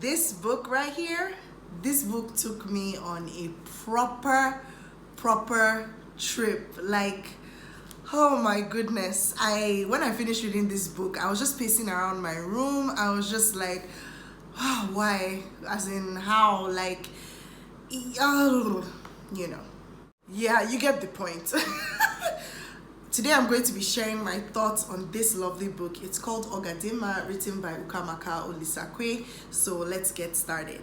This book right here, this book took me on a proper trip. Like, oh my goodness. When I finished reading this book, I was just pacing around my room. I was just like, oh, why? As in how? Like, you know. Yeah, you get the point. Today I'm going to be sharing my thoughts on this lovely book. It's called Ogadinma, written by Ukamaka Olisakwe. So let's get started.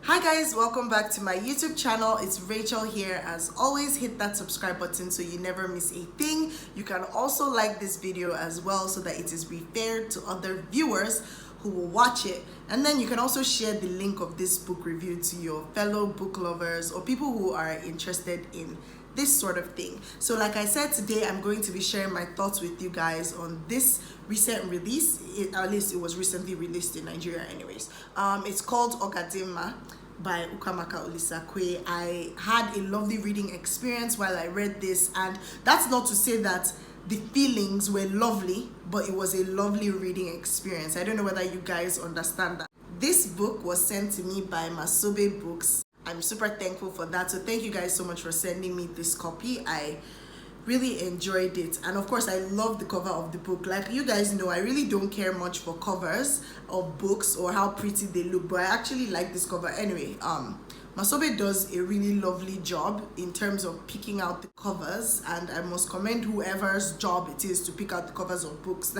Hi guys, welcome back to my YouTube channel. It's Rachel here. As always, hit that subscribe button so you never miss a thing. You can also like this video as well so that it is referred to other viewers who will watch it, and then you can also share the link of this book review to your fellow book lovers or people who are interested in this sort of thing. So like I said, today I'm going to be sharing my thoughts with you guys on this recent release. At least it was recently released in Nigeria anyways. It's called Ogadinma by Ukamaka Olisakwe. I had a lovely reading experience while I read this, and that's not to say that the feelings were lovely, but it was a lovely reading experience. I don't know whether you guys understand that. This book was sent to me by Masobe Books. I'm super thankful for that. So thank you guys so much for sending me this copy. I really enjoyed it, and of course I love the cover of the book. Like you guys know, I really don't care much for covers of books or how pretty they look, but I actually like this cover anyway. Masobe does a really lovely job in terms of picking out the covers, and I must commend whoever's job it is to pick out the covers of books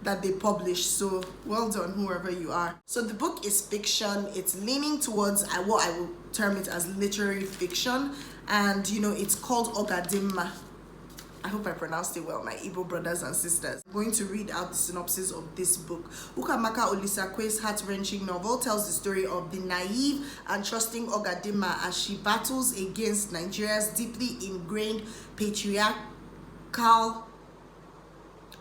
that they publish. So well done, whoever you are. So the book is fiction. It's leaning towards what I will term it as literary fiction, and you know, it's called Ogadinma. I hope I pronounced it well, my Igbo brothers and sisters. I'm going to read out the synopsis of this book. Ukamaka Olisakwe's heart-wrenching novel tells the story of the naive and trusting Ogadinma as she battles against Nigeria's deeply ingrained patriarchal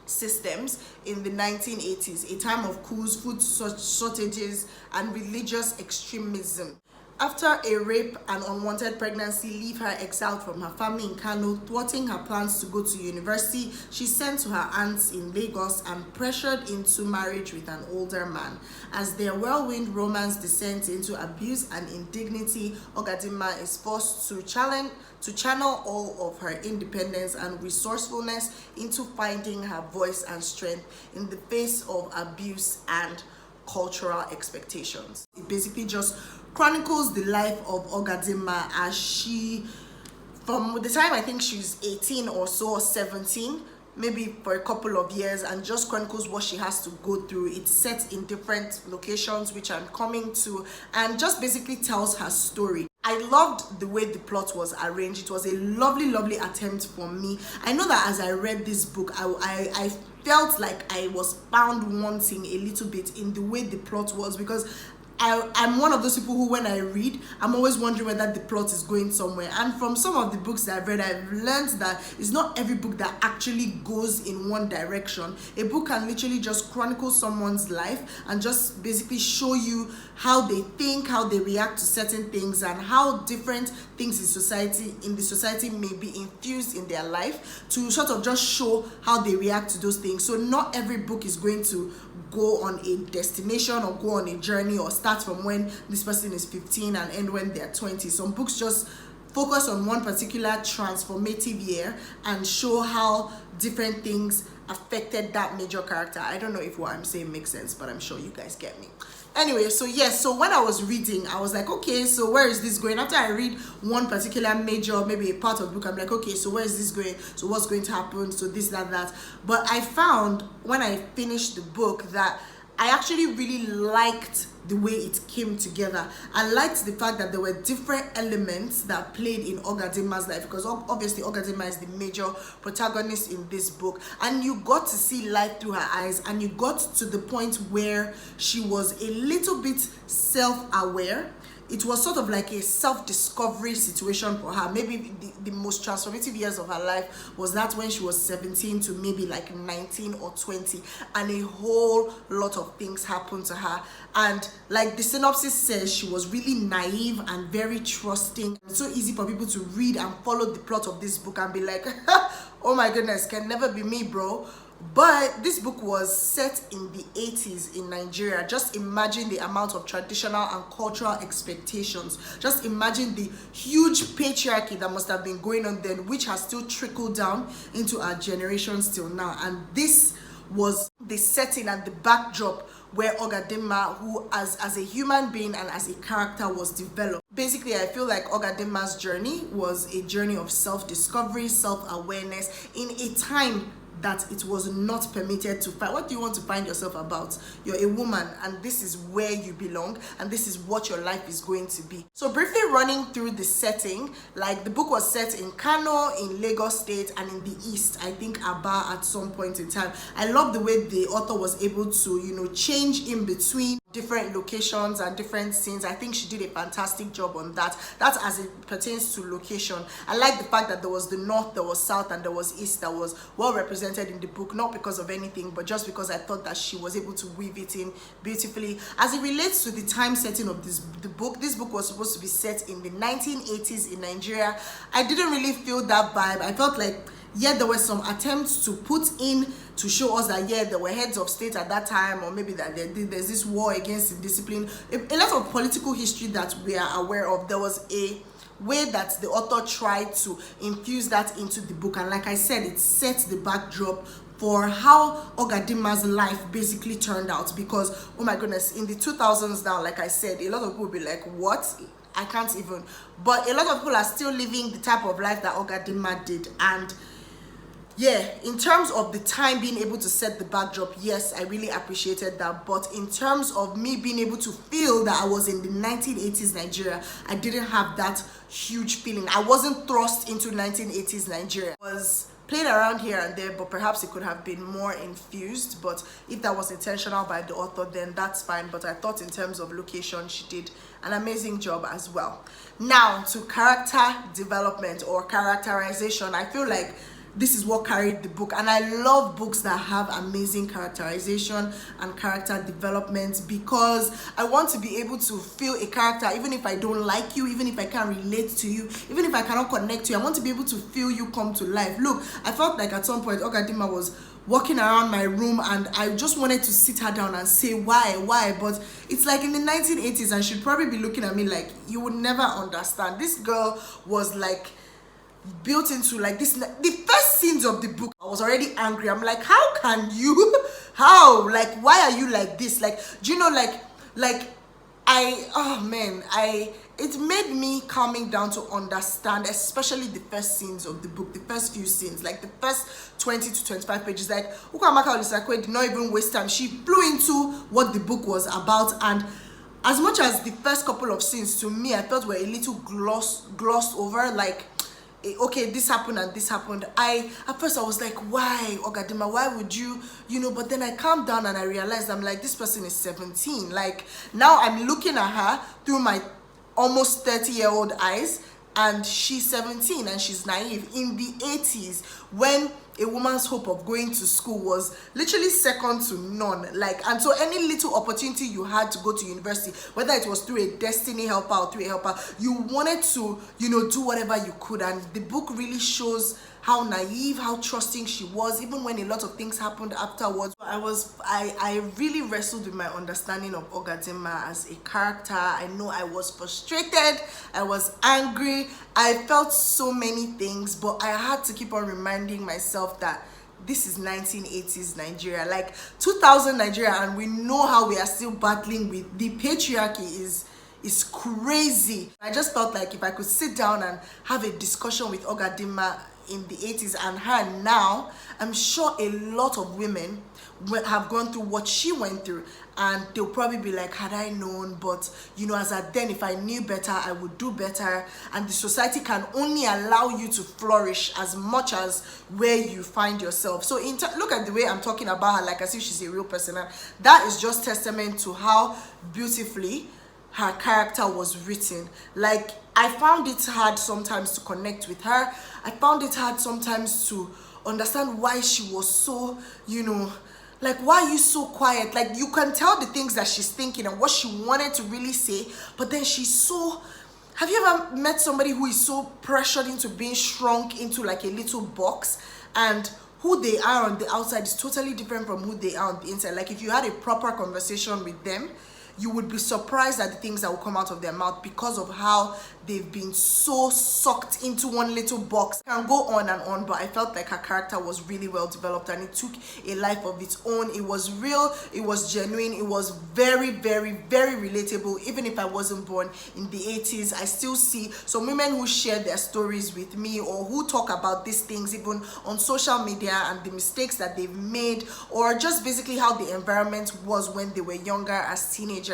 systems in the 1980s, a time of coups, food shortages, and religious extremism. After a rape and unwanted pregnancy leave her exiled from her family in Kano, thwarting her plans to go to university, she's sent to her aunts in Lagos and pressured into marriage with an older man. As their whirlwind romance descends into abuse and indignity, Ogadinma is forced to channel all of her independence and resourcefulness into finding her voice and strength in the face of abuse and cultural expectations. It basically just chronicles the life of Ogadinma as she, from the time I think she's 18 or so, or 17, maybe for a couple of years, and just chronicles what she has to go through. It's set in different locations, which I'm coming to, and just basically tells her story. I loved the way the plot was arranged. It was a lovely attempt for me. I know that as I read this book, I felt like I was found wanting a little bit in the way the plot was, because I'm one of those people who, when I read, I'm always wondering whether the plot is going somewhere. And from some of the books that I've read, I've learned that it's not every book that actually goes in one direction. A book can literally just chronicle someone's life and just basically show you how they think, how they react to certain things, and how different things in the society may be infused in their life to sort of just show how they react to those things. So not every book is going to go on a destination or go on a journey or start from when this person is 15 and end when they're 20. Some books just focus on one particular transformative year and show how different things affected that major character. I don't know if what I'm saying makes sense, but I'm sure you guys get me. Anyway, so yes, so when I was reading, I was like, okay, so where is this going? After I read one particular major, maybe a part of the book, I'm like, okay, so where is this going? So what's going to happen? So this, that. But I found when I finished the book that I actually really liked the way it came together. I liked the fact that there were different elements that played in Ogadinma's life, because obviously Ogadinma is the major protagonist in this book, and you got to see life through her eyes, and you got to the point where she was a little bit self-aware. It was sort of like a self-discovery situation for her. Maybe the most transformative years of her life was that when she was 17 to maybe like 19 or 20, and a whole lot of things happened to her. And like the synopsis says, she was really naive and very trusting. It's so easy for people to read and follow the plot of this book and be like, oh my goodness, can never be me, bro. But this book was set in the 80s in Nigeria. Just imagine the amount of traditional and cultural expectations. Just imagine the huge patriarchy that must have been going on then, which has still trickled down into our generations till now. And this was the setting and the backdrop where Ogadinma, who as a human being and as a character, was developed. Basically, I feel like Ogadinma's journey was a journey of self-discovery, self-awareness in a time that it was not permitted to find. What do you want to find yourself about? You're a woman, and this is where you belong, and this is what your life is going to be. So briefly running through the setting, like the book was set in Kano, in Lagos State, and in the East, I think Aba at some point in time. I love the way the author was able to, you know, change in between different locations and different scenes. I think she did a fantastic job on that. That's as it pertains to location. I like the fact that there was the north, there was south, and there was east that was well represented in the book, not because of anything, but just because I thought that she was able to weave it in beautifully. As it relates to the time setting of this book was supposed to be set in the 1980s in Nigeria. I didn't really feel that vibe. I felt like, yeah, there were some attempts to put in to show us that, yeah, there were heads of state at that time, or maybe that there's this war against indiscipline. A lot of political history that we are aware of. There was a way that the author tried to infuse that into the book, and like I said, it sets the backdrop for how Ogadinma's life basically turned out. Because, oh my goodness, in the 2000s now, like I said, a lot of people will be like, what? I can't even. But a lot of people are still living the type of life that Ogadinma did. And yeah, in terms of the time being able to set the backdrop, yes, I really appreciated that. But in terms of me being able to feel that I was in the 1980s Nigeria, I didn't have that huge feeling. I wasn't thrust into 1980s Nigeria. I was played around here and there, but perhaps it could have been more infused. But if that was intentional by the author, then that's fine. But I thought in terms of location, she did an amazing job as well. Now, to character development or characterization, I feel like this is what carried the book. And I love books that have amazing characterization and character development, because I want to be able to feel a character, even if I don't like you, even if I can't relate to you, even if I cannot connect to you. I want to be able to feel you come to life. Look, I felt like at some point Ogadinma was walking around my room and I just wanted to sit her down and say why, but it's like in the 1980s and she'd probably be looking at me like, you would never understand. This girl was like built into like this. The first scenes of the book, I was already angry. I'm like, how can you, how, like, why are you like this? Like, do you know, like it made me coming down to understand, especially the first scenes of the book, the first few scenes, like the first 20 to 25 pages. Like, Ukamaka Olisakwe did not even waste time. She flew into what the book was about. And as much as the first couple of scenes to me I felt were a little glossed over, like, okay, this happened and this happened. At first I was like, why, Ogadinma, why would you know, but then I calmed down and I realized, I'm like, this person is 17. Like, now I'm looking at her through my almost 30-year-old eyes, and she's 17 and she's naive. In the 80s, when a woman's hope of going to school was literally second to none, like, and so any little opportunity you had to go to university, whether it was through a destiny helper or through a helper, you wanted to, you know, do whatever you could. And the book really shows how naive, how trusting she was, even when a lot of things happened afterwards. I really wrestled with my understanding of Ogadinma as a character. I know I was frustrated, I was angry, I felt so many things, but I had to keep on reminding myself that this is 1980s Nigeria, like 2000 Nigeria, and we know how we are still battling with the patriarchy is crazy. I just felt like if I could sit down and have a discussion with Ogadinma in the 80s and her now, I'm sure a lot of women have gone through what she went through, and they'll probably be like, had I known, but you know, as at then, if I knew better, I would do better. And the society can only allow you to flourish as much as where you find yourself. So look at the way I'm talking about her, like as if she's a real person. And that is just testament to how beautifully her character was written. Like, I found it hard sometimes to connect with her. I found it hard sometimes to understand why she was so, you know, like, why are you so quiet? Like, you can tell the things that she's thinking and what she wanted to really say, but then she's so, have you ever met somebody who is so pressured into being shrunk into like a little box, and who they are on the outside is totally different from who they are on the inside. Like if you had a proper conversation with them, you would be surprised at the things that will come out of their mouth because of how they've been so sucked into one little box. I can go on and on, but I felt like her character was really well developed and it took a life of its own. It was real, it was genuine, it was very, very, very relatable. Even if I wasn't born in the 80s, I still see some women who share their stories with me or who talk about these things even on social media and the mistakes that they've made, or just basically how the environment was when they were younger as teenagers,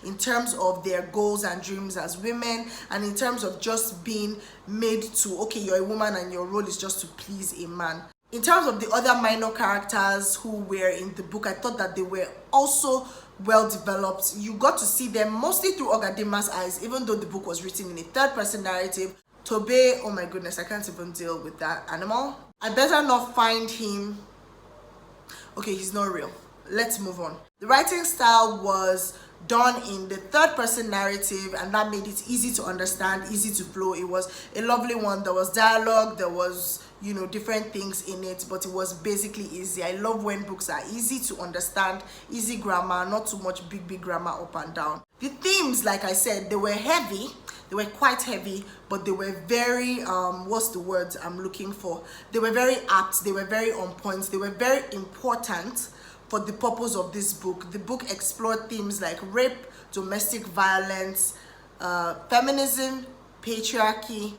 in terms of their goals and dreams as women, and in terms of just being made to, okay, you're a woman and your role is just to please a man. In terms of the other minor characters who were in the book, I thought that they were also well developed. You got to see them mostly through Ogadinma's eyes, even though the book was written in a third-person narrative. Tobe, oh my goodness, I can't even deal with that animal. I better not find him. Okay, he's not real. Let's move on. The writing style was done in the third-person narrative, and that made it easy to understand, easy to flow. It was a lovely one. There was dialogue, there was, you know, different things in it, but it was basically easy. I love when books are easy to understand, easy grammar, not too much big grammar up and down. The themes, like I said, they were heavy. They were quite heavy, but they were very, what's the word I'm looking for? They were very apt, they were very on point, they were very important for the purpose of this book. The book explored themes like rape, domestic violence, feminism, patriarchy,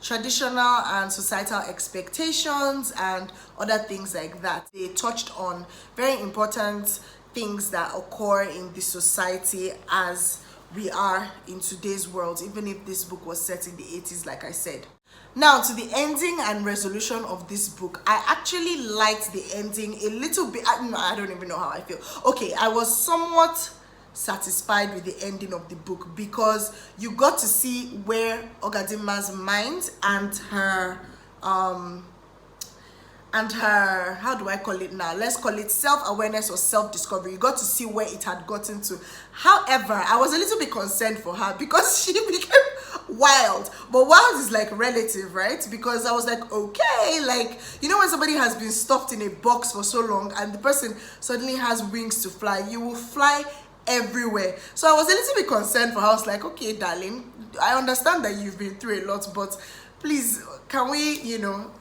traditional and societal expectations, and other things like that. They touched on very important things that occur in the society as we are in today's world, even if this book was set in the 80s, like I said. Now to the ending and resolution of this book. I actually liked the ending a little bit. I don't even know how I feel. Okay, I was somewhat satisfied with the ending of the book because you got to see where Ogadinma's mind and her how do I call it now? Let's call it self-awareness or self-discovery. You got to see where it had gotten to. However, I was a little bit concerned for her because she became wild. But wild is like relative, right? Because I was like, okay, like, you know when somebody has been stuffed in a box for so long and the person suddenly has wings to fly, you will fly everywhere. So I was a little bit concerned for her. I was like, okay, darling, I understand that you've been through a lot, but please, can we, you know,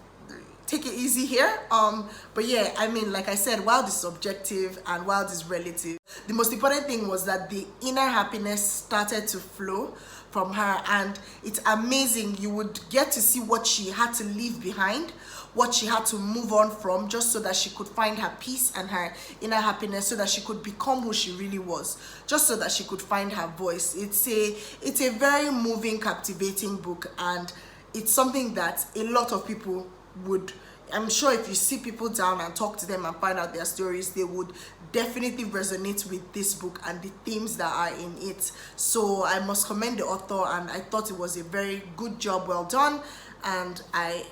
take it easy here. But yeah, I mean, like I said, wild is subjective and wild is relative. The most important thing was that the inner happiness started to flow from her, and it's amazing. You would get to see what she had to leave behind, what she had to move on from, just so that she could find her peace and her inner happiness, so that she could become who she really was, just so that she could find her voice. It's a very moving, captivating book, and it's something that a lot of people would, I'm sure if you sit people down and talk to them and find out their stories, they would definitely resonate with this book and the themes that are in it. So I must commend the author, and I thought it was a very good job, well done, and I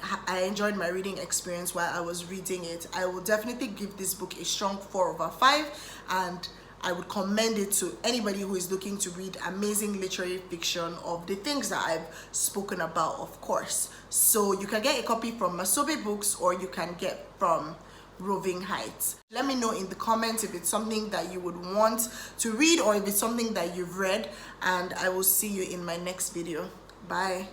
enjoyed my reading experience while I was reading it. I will definitely give this book a strong 4/5, and I would commend it to anybody who is looking to read amazing literary fiction of the things that I've spoken about, of course. So you can get a copy from Masobe Books, or you can get from Roving Heights. Let me know in the comments if it's something that you would want to read or if it's something that you've read, and I will see you in my next video. Bye.